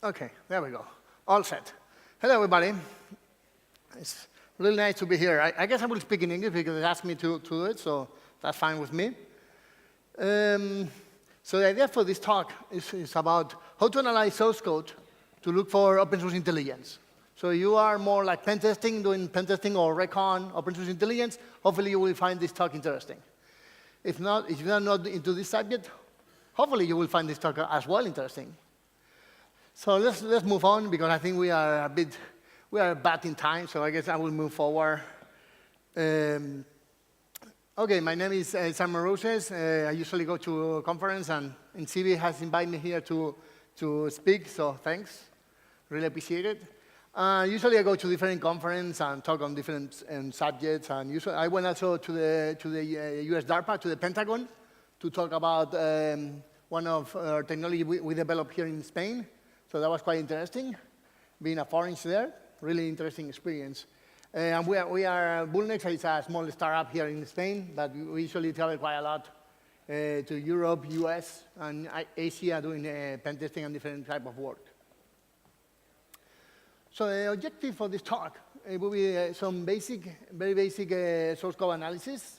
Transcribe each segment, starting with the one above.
Okay, there we go. All set. Hello, everybody. It's really nice to be here. I guess I will speak in English because they asked me to do it, so that's fine with me. So the idea for this talk is about how to analyze source code to look for open source intelligence. So you are more like pen testing, doing pen testing or recon, open source intelligence, hopefully you will find this talk interesting. If not, if you are not into this subject, hopefully you will find this talk as well interesting. So let's move on because I think we are bad in time, so I guess I will move forward. Okay, my name is Simon Roses. I usually go to a conference, and INCIBE has invited me here to speak, so thanks. Really appreciate it. Usually I go to different conferences and talk on different subjects, and usually I went also to the US DARPA, to the Pentagon, to talk about one of our technology we developed here in Spain. So that was quite interesting, being a foreigner there. Really interesting experience. And VULNEX is a small startup here in Spain, but we usually travel quite a lot to Europe, US, and Asia doing pen testing and different type of work. So the objective for this talk will be some very basic source code analysis.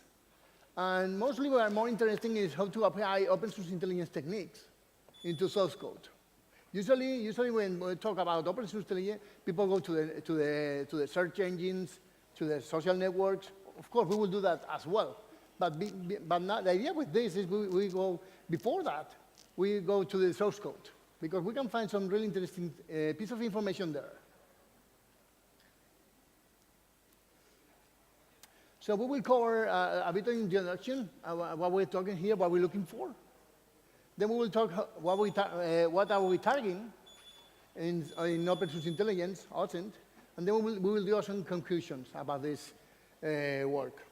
And mostly what are more interesting is how to apply open source intelligence techniques into source code. Usually when we talk about open source intelligence, people go to the search engines, to the social networks. Of course, we will do that as well. But not, the idea with this is we go, before that, we go to the source code, because we can find some really interesting piece of information there. So we will cover a bit of introduction, what we're talking here, what we're looking for. Then we will talk what are we targeting in open source intelligence, OSINT, and then we will do some conclusions about this work.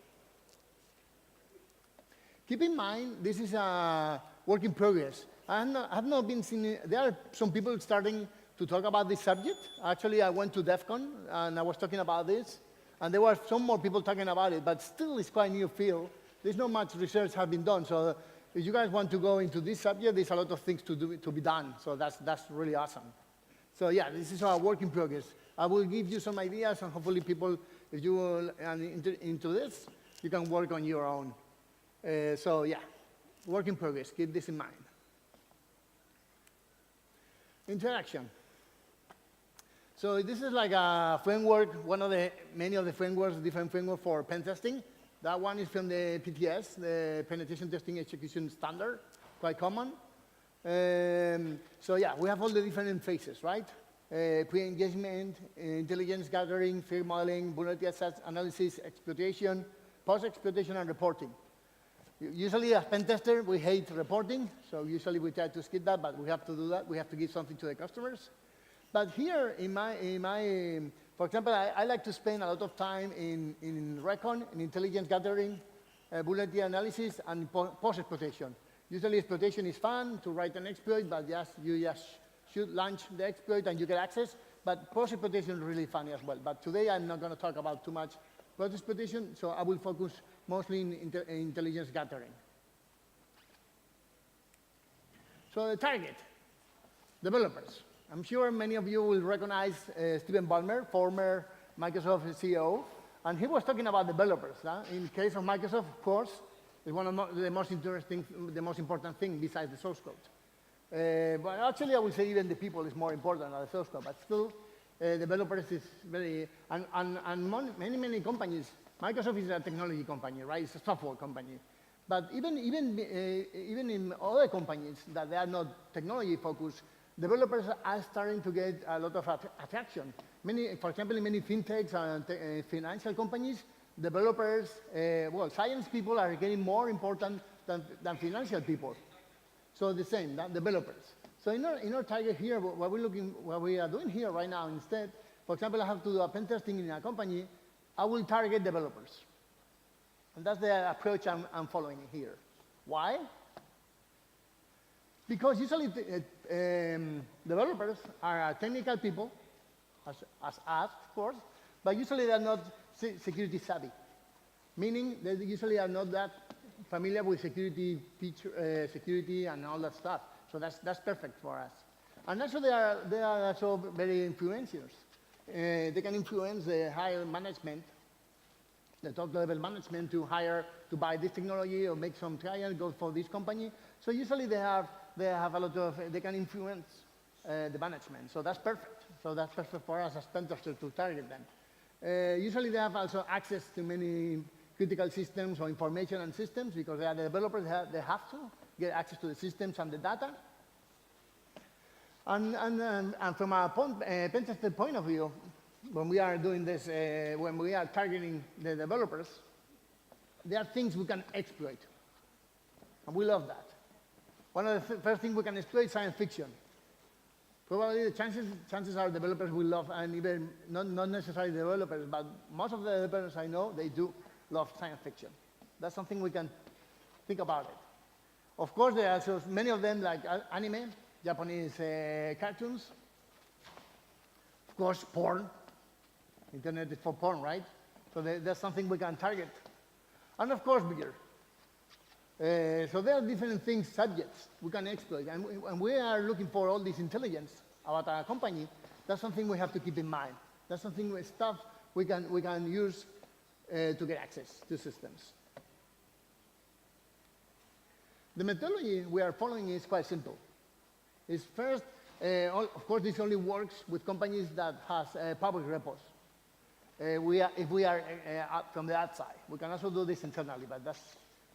Keep in mind, this is a work in progress. I have not been seeing, there are some people starting to talk about this subject. Actually, I went to DEF CON, and I was talking about this, and there were some more people talking about it, but still it's quite a new field. There's not much research have been done, so if you guys want to go into this subject, there's a lot of things to be done, so that's really awesome. So yeah, this is our work in progress. I will give you some ideas, and hopefully people, if you are into this, you can work on your own. So yeah, work in progress, keep this in mind. Interaction. So this is like a framework, many of the frameworks, different frameworks for pen testing. That one is from the PTES, the Penetration Testing Execution Standard, quite common. So yeah, we have all the different phases, right? Pre-engagement, intelligence gathering, fear modeling, vulnerability analysis, exploitation, post-exploitation, and reporting. Usually as pen tester, we hate reporting, so usually we try to skip that, but we have to do that. We have to give something to the customers. But here, for example, I like to spend a lot of time in recon, in intelligence gathering, vulnerability analysis, and post-exploitation. Usually exploitation is fun to write an exploit, but you just should launch the exploit and you get access. But post-exploitation is really funny as well. But today I'm not going to talk about too much post-exploitation, so I will focus mostly in intelligence gathering. So the target, developers. I'm sure many of you will recognize Stephen Ballmer, former Microsoft CEO, and he was talking about developers. In case of Microsoft, of course, it's one of the most important ththing besides the source code. But actually, I would say even the people is more important than the source code. But still, developers is very, and many companies. Microsoft is a technology company, right? It's a software company. But even in other companies that they are not technology focused, developers are starting to get a lot of attraction. For example, in many fintechs and financial companies, developers, science people are getting more important than financial people. So the same, developers. So in our target here, what we are doing here right now instead, for example, I have to do a pen testing in a company, I will target developers. And that's the approach I'm following here. Why? Because usually developers are technical people, as us, of course, but usually they're not security savvy, meaning they usually are not that familiar with security and all that stuff. So that's perfect for us. And also they are also very influencers. They can influence the higher management, the top level management to buy this technology or make some trial, go for this company. So usually they have a lot of, they can influence the management. So that's perfect. So that's perfect for us as Pentesters to target them. Usually they have also access to many critical systems or information and systems because they are the developers, they have to get access to the systems and the data. And from a Pentester point of view, when we are doing this, when we are targeting the developers, there are things we can exploit. And we love that. One of the first things we can exploit is science fiction. Probably the chances are developers will love, and even not necessarily developers, but most of the developers I know, they do love science fiction. That's something we can think about it. Of course, there are also many of them like anime, Japanese cartoons. Of course, porn. Internet is for porn, right? So that's something we can target. And of course, beer. So there are different things, subjects we can exploit. And we are looking for all this intelligence about our company. That's something we have to keep in mind. That's something, stuff we can use to get access to systems. The methodology we are following is quite simple. It's first, of course, this only works with companies that has public repos. If we are from the outside, we can also do this internally, but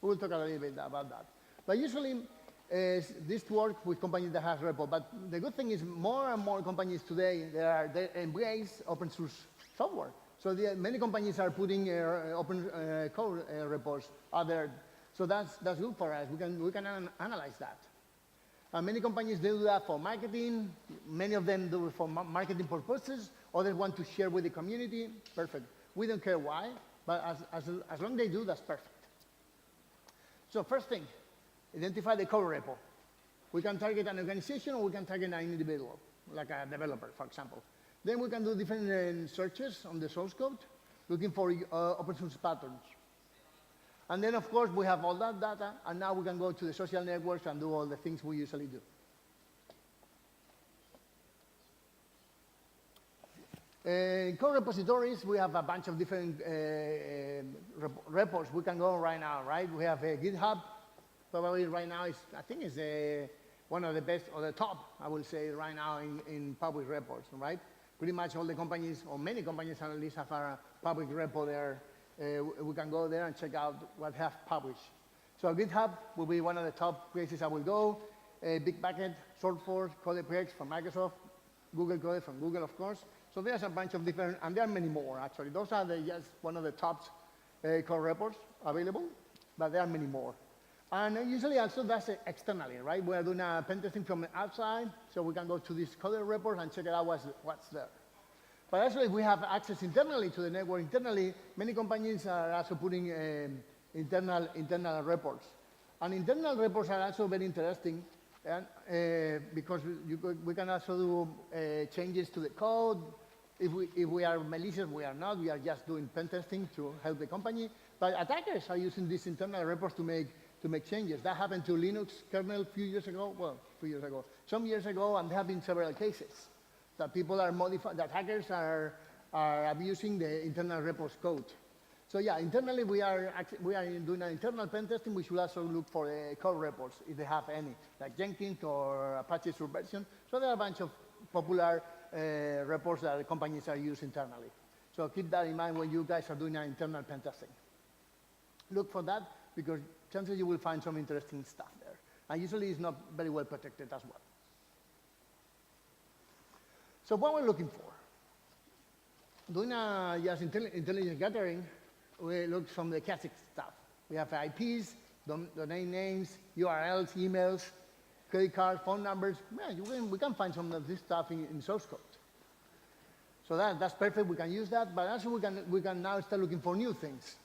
we will talk a little bit about that. But usually, this works with companies that have repo. But the good thing is more and more companies today, they embrace open source software. So many companies are putting open code repos out there. So that's good for us. We can analyze that. Many companies do that for marketing. Many of them do it for marketing purposes. Others want to share with the community. Perfect. We don't care why, but as long as they do, that's perfect. So first thing, identify the code repo. We can target an organization or we can target an individual, like a developer, for example. Then we can do different searches on the source code, looking for open source patterns. And then, of course, we have all that data, and now we can go to the social networks and do all the things we usually do. In code repositories, we have a bunch of different repos we can go right now, right? We have GitHub. Probably right now, I think it's one of the best, or the top, I would say, right now in public repos, right? Pretty much all the companies, or many companies at least, have a public repo there. We can go there and check out what have published. So GitHub will be one of the top places I will go. Bitbucket, SourceForge, CodePrex from Microsoft, Google Code from Google, of course. So there's a bunch of different, and there are many more, actually. Those are just one of the top code repos available, but there are many more. And usually also that's externally, right? We are doing a pen testing from the outside, so we can go to these code reports and check it out what's there. But actually, we have access internally to the network. Internally, many companies are also putting internal reports. And internal reports are also very interesting because we can also do changes to the code. If we are malicious, we are not. We are just doing pen testing to help the company. But attackers are using these internal reports to make changes. That happened to Linux kernel a few years ago. Well, some years ago, and there have been several cases that people are that hackers are abusing the internal repos code. So yeah, internally we are doing an internal pen testing. We should also look for the code repos if they have any, like Jenkins or Apache Subversion. So there are a bunch of popular reports that companies are using internally. So keep that in mind when you guys are doing an internal pen testing. Look for that because chances you will find some interesting stuff there. And usually it's not very well protected as well. So what we're looking for? Doing just intelligence gathering, we look from the classic stuff. We have IPs, domain names, URLs, emails, credit cards, phone numbers. Yeah, we can find some of this stuff in source code. So that's perfect. We can use that. But also we can now start looking for new things.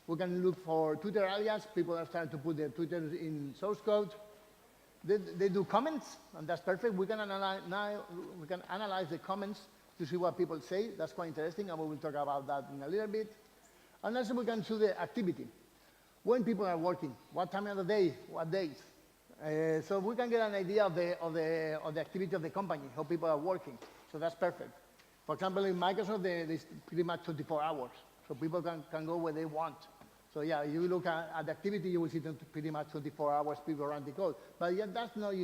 We can look for Twitter alias. People are starting to put their Twitter in source code. They do comments, and that's perfect. We can analyze the comments to see what people say. That's quite interesting, and we will talk about that in a little bit. And also we can see the activity. When people are working, what time of the day, what days. So we can get an idea of the activity of the company, how people are working. So that's perfect. For example, in Microsoft, there's pretty much 24 hours. So people can go where they want. So yeah, you look at the activity, you will see pretty much 24 hours people run the code. But yeah, that's not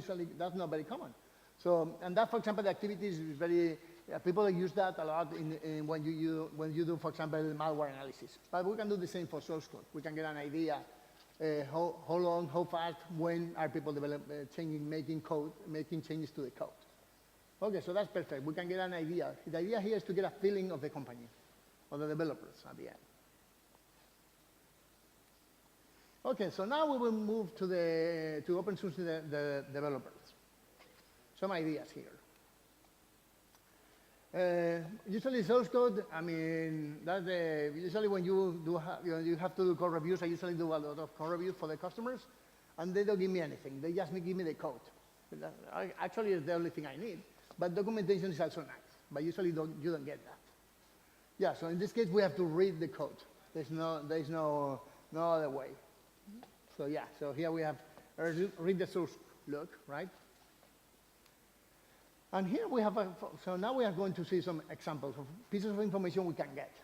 very common. So, and that, for example, the activity is very, people use that a lot when you do, for example, malware analysis. But we can do the same for source code. We can get an idea how long, how fast, when are people making changes to the code. Okay, so that's perfect. We can get an idea. The idea here is to get a feeling of the company, of the developers at the end. Okay, so now we will move to open source the developers. Some ideas here. Usually source code, I mean, usually when you have to do code reviews, I usually do a lot of code reviews for the customers, and they don't give me anything. They just give me the code. Actually, it's the only thing I need. But documentation is also nice, but usually you don't get that. Yeah, so in this case, we have to read the code. There's no other way. So yeah, so here we have read the source look, right? And here we have, so now we are going to see some examples of pieces of information we can get.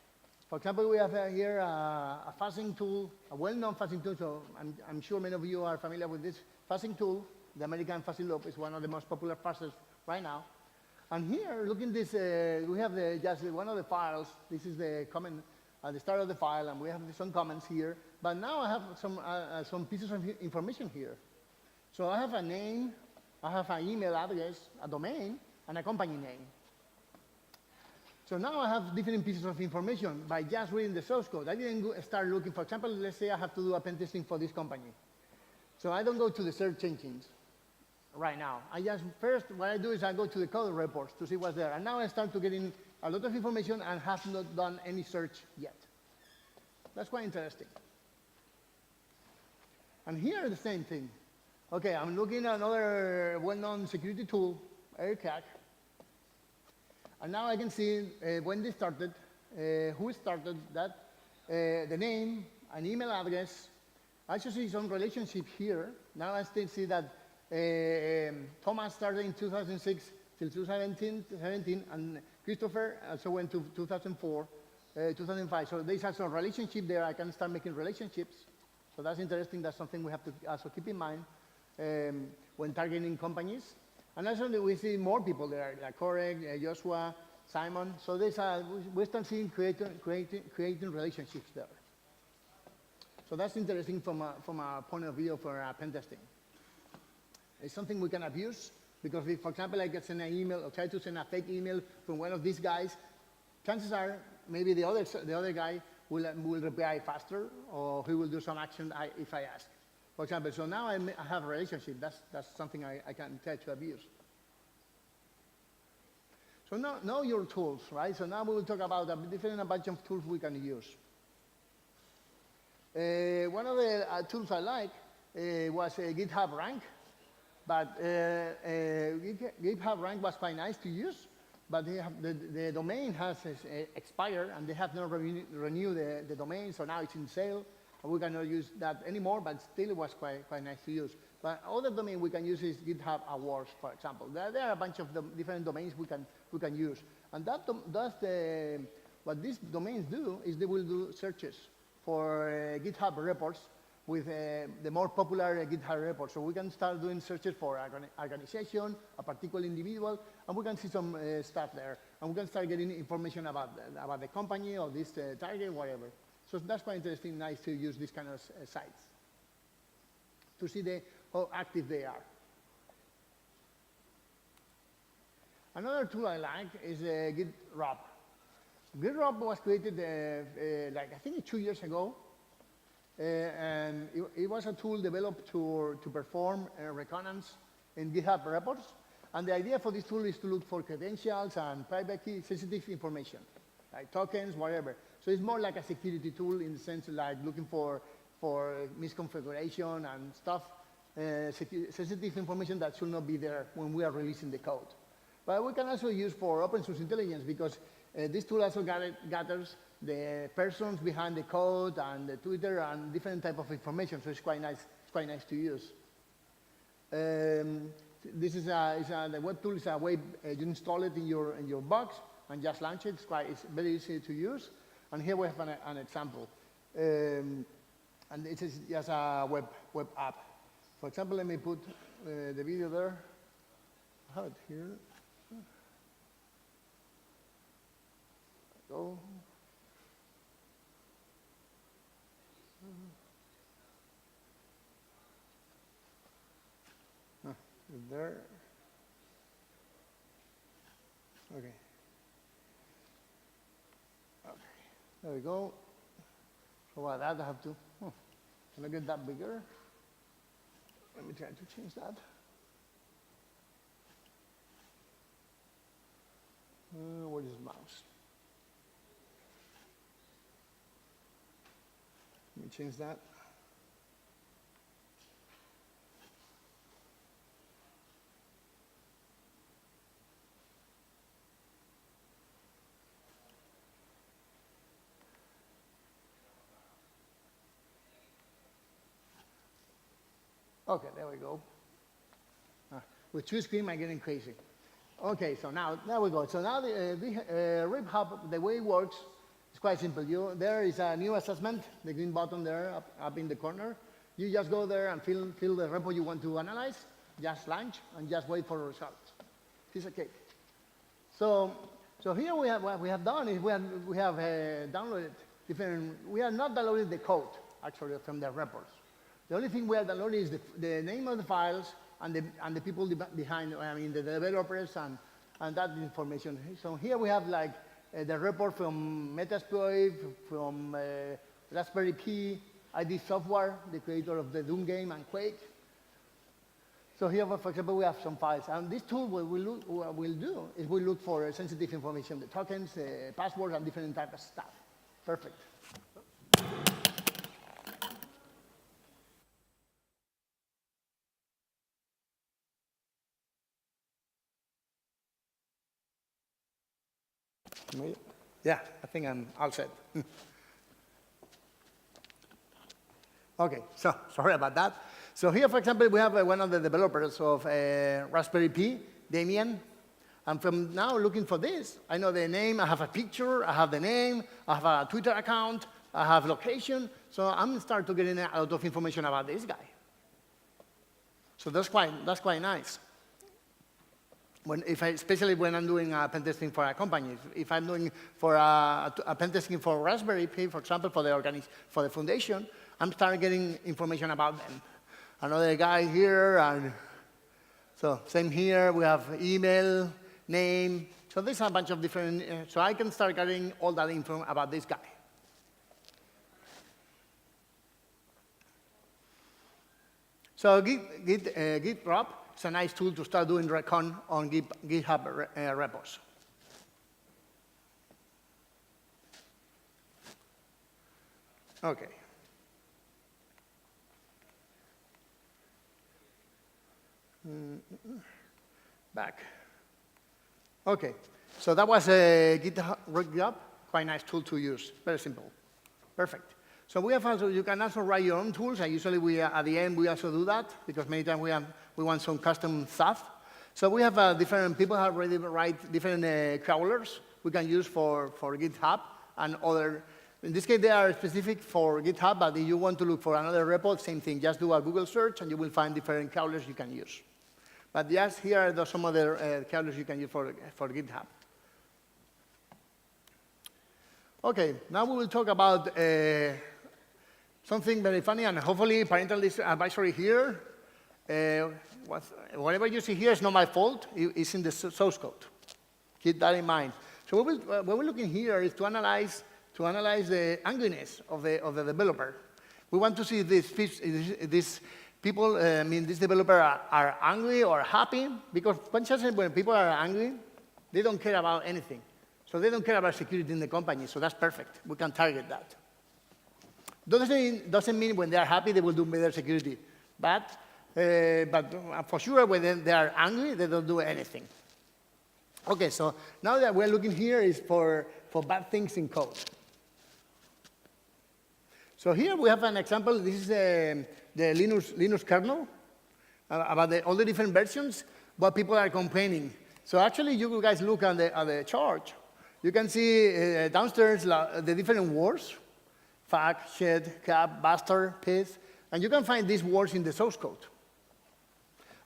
For example, we have here a fuzzing tool, a well-known fuzzing tool, so I'm sure many of you are familiar with this fuzzing tool. The American fuzzy loop is one of the most popular fuzzers right now. And here, look in this, we have just one of the files. This is the comment at the start of the file, and we have some comments here. But now I have some pieces of information here. So I have a name, I have an email address, a domain, and a company name. So now I have different pieces of information by just reading the source code. I didn't start looking, for example, let's say I have to do a pen testing for this company. So I don't go to the search engines right now. First, what I do is I go to the code reports to see what's there. And now I start to get in a lot of information and have not done any search yet. That's quite interesting. And here, the same thing. Okay, I'm looking at another well-known security tool, AIRCRACK. And now I can see when they started, who started that, the name, an email address. I should see some relationship here. Now I still see that Thomas started in 2006 till 2017, and Christopher also went to 2004, 2005. So there's also a relationship there. I can start making relationships. So that's interesting. That's something we have to also keep in mind when targeting companies. And also we see more people there, like Corey, Joshua, Simon. So we start seeing creating relationships there. So that's interesting from a point of view for pen testing. It's something we can abuse, because if, for example, I get send an email or try to send a fake email from one of these guys, chances are maybe the other guy will reply faster, or he will do some action if I ask. For example, so now I have a relationship. That's something I can try to abuse. So now know your tools, right? So now we will talk about a bunch of tools we can use. One of the tools I like was GitHub Rank. But GitHub Rank was quite nice to use, but the domain has expired, and they have not renewed the domain, so now it's in sale. We cannot use that anymore, but still it was quite nice to use. But other domain we can use is GitHub Awards, for example. There are a bunch of different domains we can use. And what these domains do is they will do searches for GitHub reports with the more popular GitHub reports. So we can start doing searches for an organization, a particular individual, and we can see some stuff there. And we can start getting information about the company or this target, whatever. So that's quite interesting, nice to use these kind of sites to see how active they are. Another tool I like is GitHub. GitHub was created I think 2 years ago. And it was a tool developed to perform reconnaissance in GitHub reports. And the idea for this tool is to look for credentials and privacy sensitive information, like tokens, whatever. So it's more like a security tool in the sense like looking for misconfiguration and stuff, sensitive information that should not be there when we are releasing the code. But we can also use for open source intelligence, because this tool also gathers the persons behind the code and the Twitter and different type of information. So it's quite nice to use. This is the web tool is a way you install it in your box and just launch it. It's very easy to use. And here we have an example. And it is just a web app. For example, let me put the video there. I have it here. Go. There. Okay. Okay. There we go. So about that, I have to. Can I get that bigger? Let me try to change that. Where is the mouse? Let me change that. Okay, there we go. With two screens, I'm getting crazy. Okay, so now, there we go. So now the REPHub, the way it works is quite simple. There is a new assessment, the green button there up in the corner. You just go there and fill the repo you want to analyze, just launch, and just wait for results. Piece of cake. So here what we have done is we have downloaded different, we have not downloaded the code, actually, from the reports. The only thing we have downloaded is the name of the files and the people behind, I mean, the developers and that information. So here we have like the report from Metasploit, from Raspberry Pi, ID Software, the creator of the Doom game and Quake. So here, for example, we have some files. And this tool, what we'll do is we look for sensitive information, the tokens, passwords, and different types of stuff. Perfect. Yeah, I think I'm all set. Okay, so sorry about that. So here, for example, we have one of the developers of Raspberry Pi, Damien. And from now looking for this, I know the name, I have a picture, I have the name, I have a Twitter account, I have location. So I'm starting to get a lot of information about this guy. So that's quite nice. Especially when I'm doing pen testing for a company. If I'm doing for a pen testing for Raspberry Pi, for example, for the foundation, I'm starting getting information about them. Another guy here, and so same here. We have email, name. So there's a bunch of different. So I can start getting all that info about this guy. So GitHub. It's a nice tool to start doing recon on GitHub repos. Okay. Back. Okay. So that was a GitHub, quite nice tool to use. Very simple. Perfect. So we have also, you can also write your own tools, and usually at the end we also do that, because many times we want some custom stuff. So we have different people have already write different crawlers we can use for GitHub and other. In this case, they are specific for GitHub, but if you want to look for another repo, same thing. Just do a Google search, and you will find different crawlers you can use. But yes, here are some other crawlers you can use for GitHub. Okay, now we will talk about something very funny, and hopefully parental advisory here. Whatever you see here is not my fault. It's in the source code. Keep that in mind. So what we're looking here is to analyze the angriness of the developer. We want to see if these people, this developer are angry or happy, because when people are angry, they don't care about anything. So they don't care about security in the company, so that's perfect. We can target that. Doesn't mean when they are happy they will do better security, but for sure when they are angry, they don't do anything. Okay, so now that we're looking here is for bad things in code. So here we have an example. This is the Linux kernel. about all the different versions, but people are complaining. So actually, you guys look at the chart. You can see downstairs the different words, fag, shed, cap, bastard, piss, and you can find these words in the source code.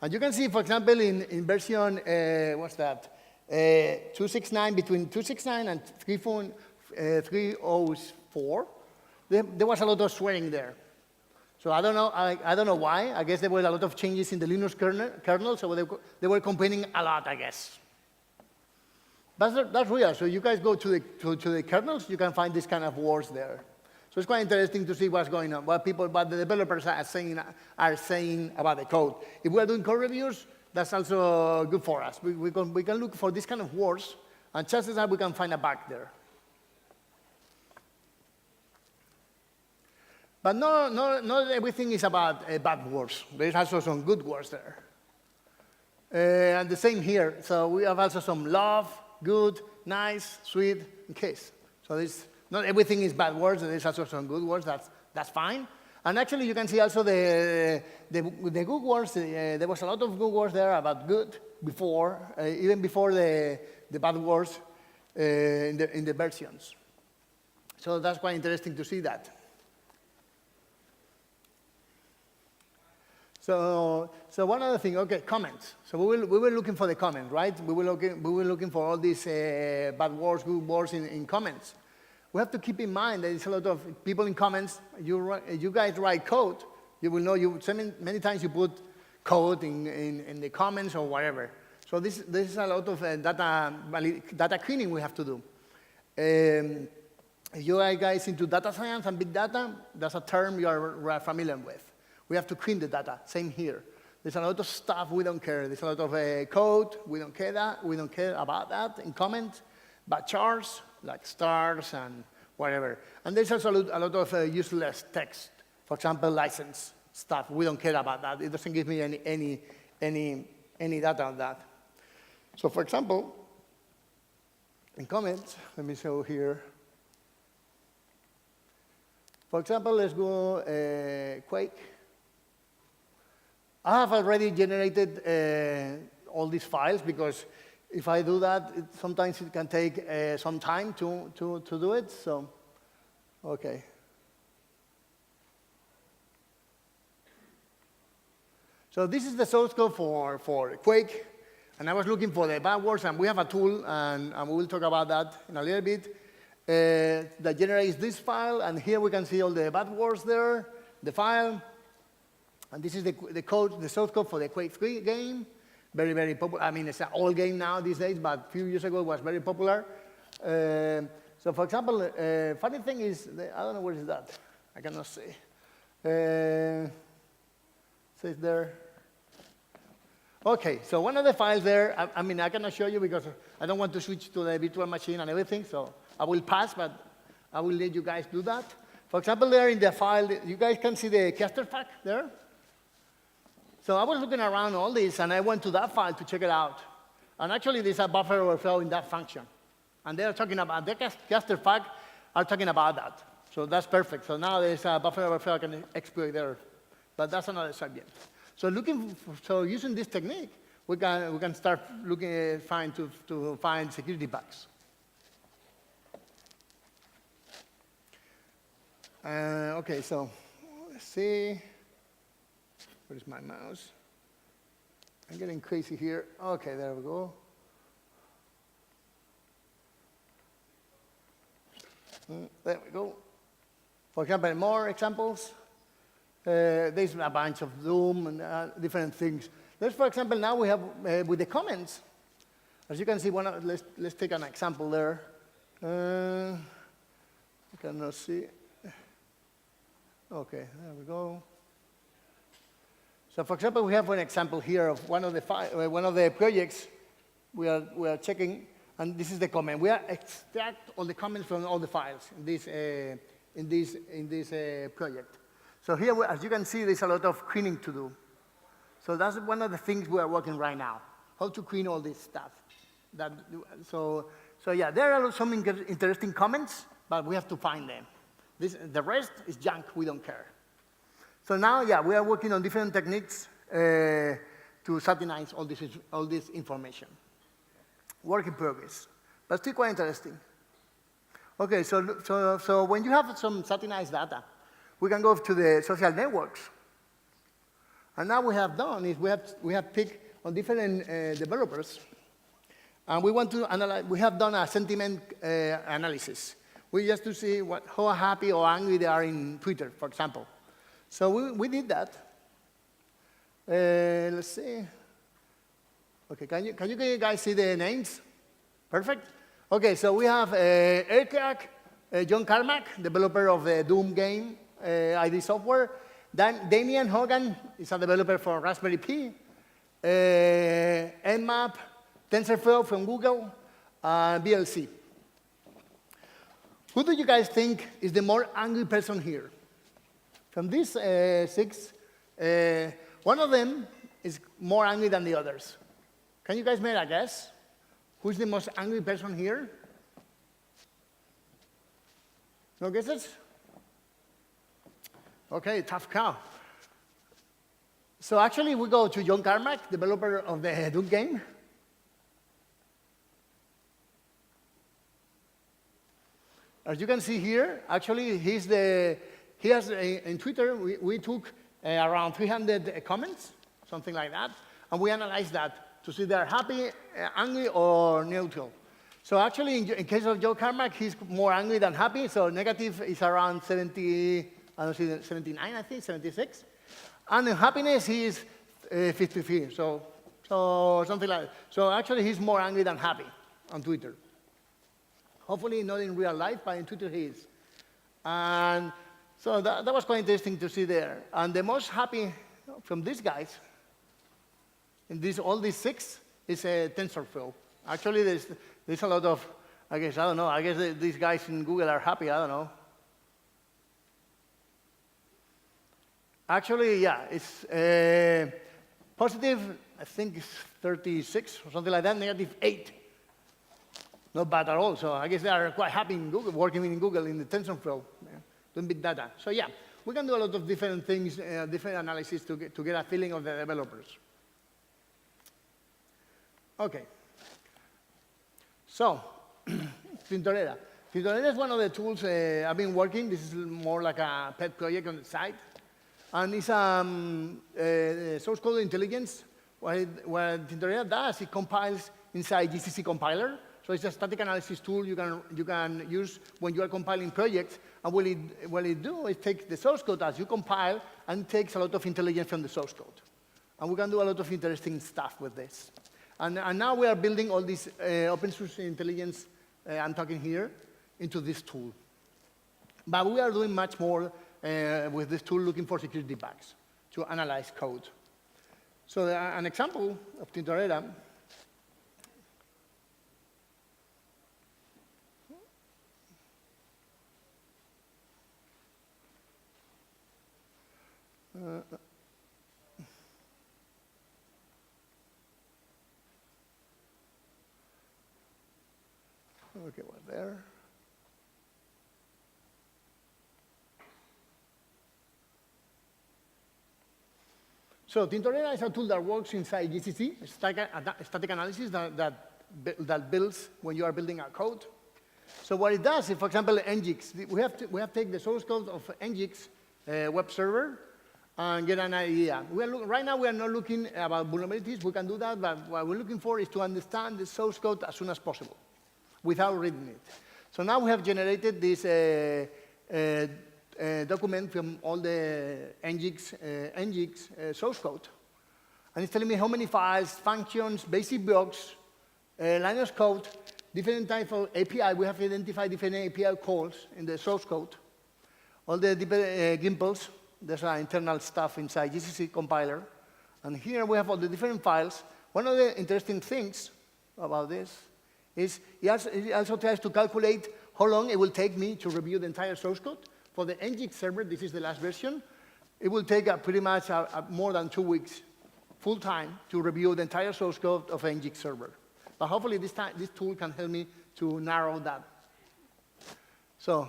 And you can see, for example, in version, what's that? 269, between 269 and 304, there was a lot of swearing there. So I don't know why. I guess there were a lot of changes in the Linux kernel, so they were complaining a lot, I guess. But that's real. So you guys go to the kernels, you can find this kind of words there. So it's quite interesting to see what's going on, what the developers are saying about the code. If we are doing code reviews, that's also good for us. We can look for this kind of words, and chances are we can find a bug there. But not everything is about bad words. There's also some good words there. And the same here. So we have also some love, good, nice, sweet, and kiss. So not everything is bad words. There's also some good words. That's fine. And actually, you can see also the good words. There was a lot of good words there about good before, even before the bad words in the versions. So that's quite interesting to see that. So one other thing, okay, comments. So we were looking for the comment, right? We were looking for all these bad words, good words in comments. We have to keep in mind that there's a lot of people in comments. You guys write code. You will know many times you put code in the comments or whatever. So this is a lot of data cleaning we have to do. If you are guys into data science and big data, that's a term you are familiar with. We have to clean the data. Same here. There's a lot of stuff we don't care. There's a lot of code. We don't care about that in comments. But charts, like stars and whatever. And there's also a lot of useless text. For example, license stuff. We don't care about that. It doesn't give me any data on that. So for example, in comments, let me show here. For example, let's go Quake. I have already generated all these files because if I do that, sometimes it can take some time to do it. So, okay. So this is the source code for Quake. And I was looking for the bad words, and we have a tool, and we will talk about that in a little bit, that generates this file. And here we can see all the bad words there, the file. And this is the code, the source code for the Quake 3 game. Very, very popular. I mean, it's an old game now these days, but a few years ago it was very popular. So for example, funny thing is, I don't know where is that. I cannot see. Says there. OK, so one of the files there, I mean, I cannot show you because I don't want to switch to the virtual machine and everything, so I will pass, but I will let you guys do that. For example, there in the file, you guys can see the clusterfuck there. So I was looking around all this, and I went to that file to check it out. And actually, there's a buffer overflow in that function. And they're talking about, the clusterfuck are talking about that. So that's perfect. So now there's a buffer overflow I can exploit there. But that's another subject. So using this technique, we can start looking to find security bugs. OK, so let's see. Where is my mouse? I'm getting crazy here. OK, there we go. There we go. For example, more examples. There's a bunch of Doom and different things. Let's, for example, now we have with the comments. As you can see, let's take an example there. I cannot see. OK, there we go. So, for example, we have an example here of one of the projects we are checking, and this is the comment. We are extract all the comments from all the files in this project. So here, as you can see, there's a lot of cleaning to do. So that's one of the things we are working right now: how to clean all this stuff. So yeah, there are some interesting comments, but we have to find them. The rest is junk. We don't care. So now, yeah, we are working on different techniques to satinize all this information. Work in progress, but still quite interesting. Okay, so when you have some satinized data, we can go to the social networks. And now we have done is we have picked on different developers, and we want to analyze. We have done a sentiment analysis. We just to see how happy or angry they are in Twitter, for example. So we did that. Let's see. Okay, can you guys see the names? Perfect. Okay, so we have AIRCRACK, John Carmack, developer of the Doom game ID software. Then Damien Hogan is a developer for Raspberry Pi. Nmap, TensorFlow from Google, VLC. Who do you guys think is the more angry person here? From these 6, one of them is more angry than the others. Can you guys make a guess? Who's the most angry person here? No guesses? Okay, tough cow. So actually, we go to John Carmack, developer of the Doom game. As you can see here, actually, he has in Twitter, we took around 300 comments, something like that, and we analyzed that to see if they're happy, angry, or neutral. So actually, in case of Joe Carmack, he's more angry than happy, so negative is around 70, I don't see, 79, I think, 76. And in happiness, he is 53, so something like that. So actually, he's more angry than happy on Twitter. Hopefully not in real life, but in Twitter he is. And so that was quite interesting to see there. And the most happy from these guys, in all these 6, is TensorFlow. Actually, there's a lot of, I guess, I don't know, I guess these guys in Google are happy, I don't know. Actually, yeah, it's positive, I think it's 36 or something like that, negative 8. Not bad at all, so I guess they are quite happy in Google, working in Google in the TensorFlow, doing big data. So yeah, we can do a lot of different things, different analysis to get a feeling of the developers. Okay. So, TINTORERA. TINTORERA is one of the tools I've been working. This is more like a pet project on the side. And it's source code intelligence. What TINTORERA does, it compiles inside GCC compiler. So it's a static analysis tool you can use when you are compiling projects. And what it do is take the source code as you compile and takes a lot of intelligence from the source code. And we can do a lot of interesting stuff with this. And now we are building all this open source intelligence I'm talking here into this tool. But we are doing much more with this tool looking for security bugs to analyze code. So an example of TINTORERA. Okay, we're there. So TINTORERA is a tool that works inside GCC, static analysis that builds when you are building a code. So what it does is, for example, NGIX. We have taken the source code of NGIX web server and get an idea. Right now, we are not looking about vulnerabilities. We can do that, but what we're looking for is to understand the source code as soon as possible without reading it. So now we have generated this document from all the NGIX source code. And it's telling me how many files, functions, basic blocks, line of code, different type of API. We have identified different API calls in the source code. All the different gimples. There's our internal stuff inside GCC compiler. And here we have all the different files. One of the interesting things about this is it also tries to calculate how long it will take me to review the entire source code. For the NGIX server, this is the last version, it will take pretty much more than 2 weeks, full time, to review the entire source code of NGIX server. But hopefully this tool can help me to narrow that. So,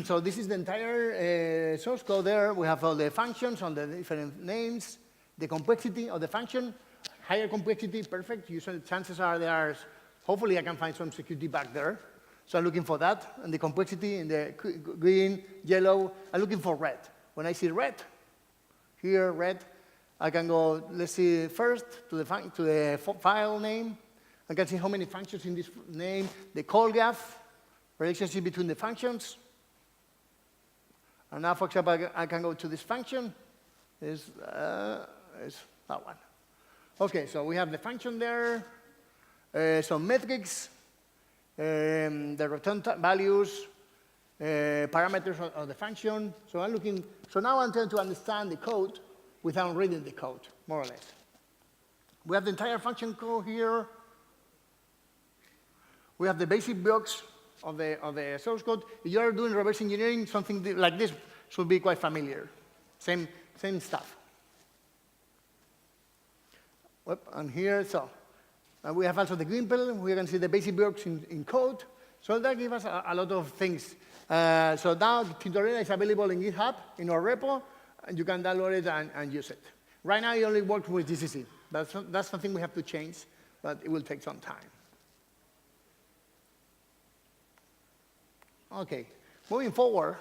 So this is the entire source code there. We have all the functions on the different names, the complexity of the function, higher complexity, perfect. Usually chances are there, hopefully I can find some security back there. So I'm looking for that, and the complexity in the green, yellow. I'm looking for red. When I see red, here, red, I can go, let's see, first to the file name. I can see how many functions in this name, the call graph, relationship between the functions. And now, for example, I can go to this function. Is that one. OK, so we have the function there, some metrics, the return values, parameters of the function. So I'm looking. So now I'm trying to understand the code without reading the code, more or less. We have the entire function code here. We have the basic blocks of the source code. If you're doing reverse engineering, something like this should be quite familiar. Same stuff. And here, so we have also the green pill. We can see the basic blocks in code. So that gives us a lot of things. So now TINTORERA is available in GitHub, in our repo, and you can download it and use it. Right now, it only works with GCC. That's something we have to change, but it will take some time. OK, moving forward.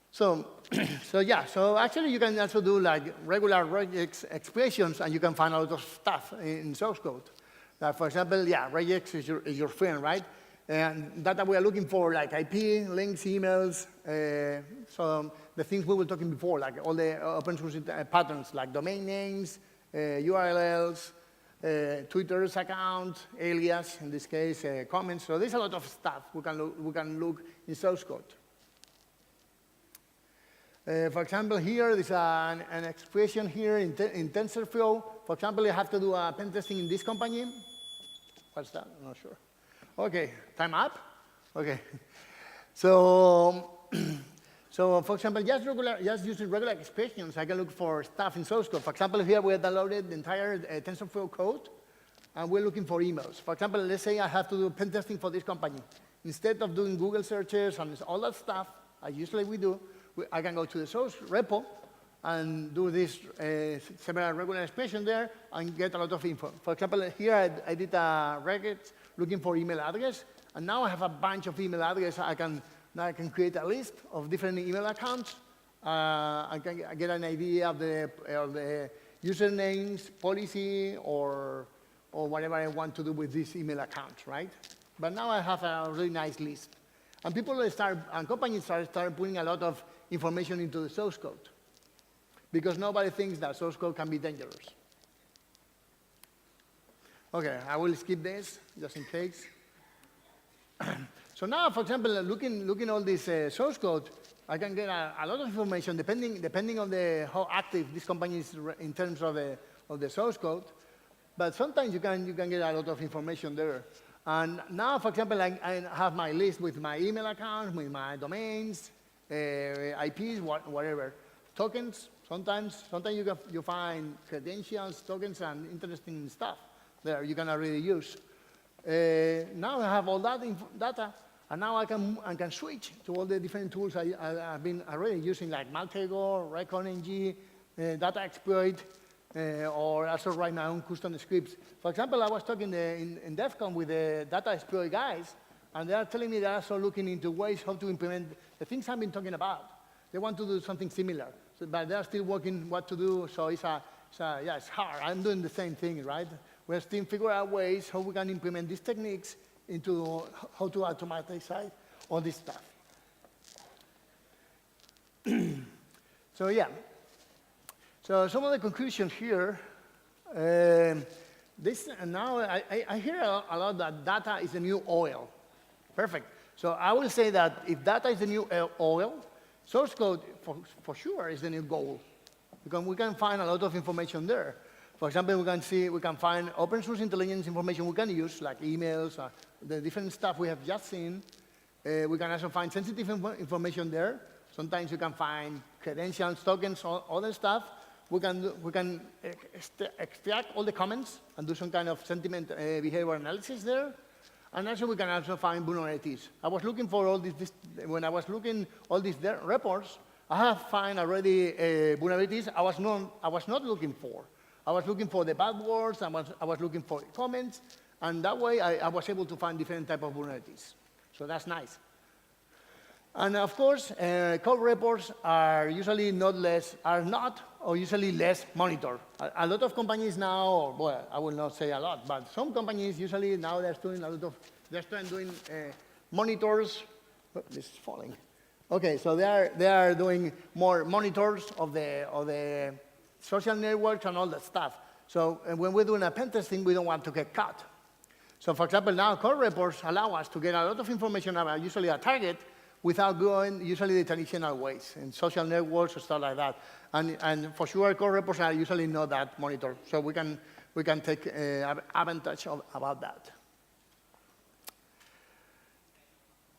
So actually, you can also do like regular regex expressions, and you can find a lot of stuff in source code. For example, yeah, regex is your friend, right? And data we are looking for, like IP, links, emails, so the things we were talking before, like all the open source patterns, like domain names, URLs, Twitter's account, alias, in this case, comments. So there's a lot of stuff we can look in source code. For example, here there's an expression here in TensorFlow. For example, you have to do a pen testing in this company. What's that? I'm not sure. OK, time up. OK. So for example, just using regular expressions, I can look for stuff in source code. For example, here we have downloaded the entire TensorFlow code, and we're looking for emails. For example, let's say I have to do pen testing for this company. Instead of doing Google searches and all that stuff, as usually we do, I can go to the source repo and do this several regular expression there and get a lot of info. For example, here I did a regex looking for email address, and now I have a bunch of email addresses. Now I can create a list of different email accounts. I can get an idea of the usernames, policy, or whatever I want to do with these email accounts, right? But now I have a really nice list. And companies start putting a lot of information into the source code, because nobody thinks that source code can be dangerous. OK, I will skip this, just in case. So now, for example, looking all this source code, I can get a lot of information depending on how active this company is in terms of the source code. But sometimes you can get a lot of information there. And now, for example, I have my list with my email account, with my domains, IPs, whatever. Tokens, sometimes you find credentials, tokens, and interesting stuff there you cannot really use. Now I have all that data, and now I can switch to all the different tools I've been already using, like Maltego, REPOSITORIES, data exploit, or also write my own custom scripts. For example, I was talking in DEF CON with the data exploit guys, and they are telling me they're also looking into ways how to implement the things I've been talking about. They want to do something similar, but they're still working what to do, so it's hard. I'm doing the same thing, right? We're still figuring out ways how we can implement these techniques into how to automatize all this stuff. So yeah. So some of the conclusions here. Now I hear a lot that data is the new oil. Perfect. So I will say that if data is the new oil, source code for sure is the new gold. Because we can find a lot of information there. For example, we can find open source intelligence information we can use, like emails, the different stuff we have just seen. We can also find sensitive information there. Sometimes you can find credentials, tokens, all other stuff. We can extract all the comments and do some kind of sentiment behavior analysis there. And also we can also find vulnerabilities. I was looking for all these when I was looking all these reports, I have found already vulnerabilities I was not looking for. I was looking for the bad words, I was looking for comments, and that way I was able to find different type of vulnerabilities. So that's nice. And of course, code reports are usually usually less monitored. A lot of companies now, or, well, I will not say a lot, but some companies usually now they're doing monitors. Oh, this is falling. Okay, so they are doing more monitors of the social networks and all that stuff. So when we're doing a pen testing, we don't want to get caught. So for example, now code reports allow us to get a lot of information about usually a target without going usually the traditional ways in social networks or stuff like that. And for sure, code reports are usually not that monitored. So we can take advantage about that.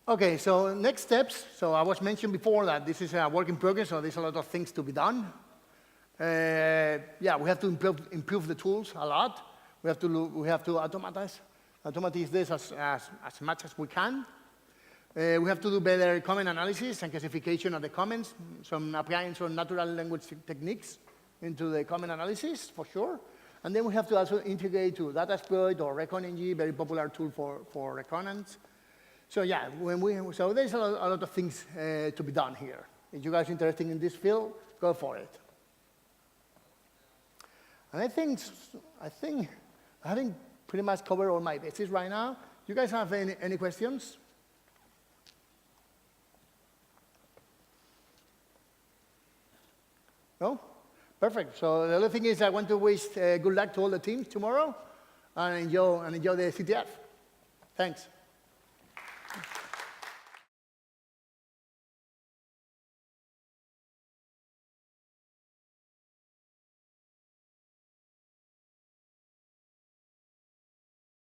Okay, so next steps. So I was mentioned before that this is a work in progress, so there's a lot of things to be done. Yeah, we have to improve the tools a lot. We have to automatize this as much as we can. We have to do better comment analysis and classification of the comments, applying some natural language techniques into the comment analysis, for sure. And then we have to also integrate to DataSploit or RECON-NG, very popular tool for reconnaissance. So yeah, so there's a lot of things to be done here. If you guys are interested in this field, go for it. And I think I haven't pretty much covered all my bases right now. Do you guys have any questions? No? Perfect. So the other thing is I want to wish good luck to all the teams tomorrow and enjoy the CTF. Thanks.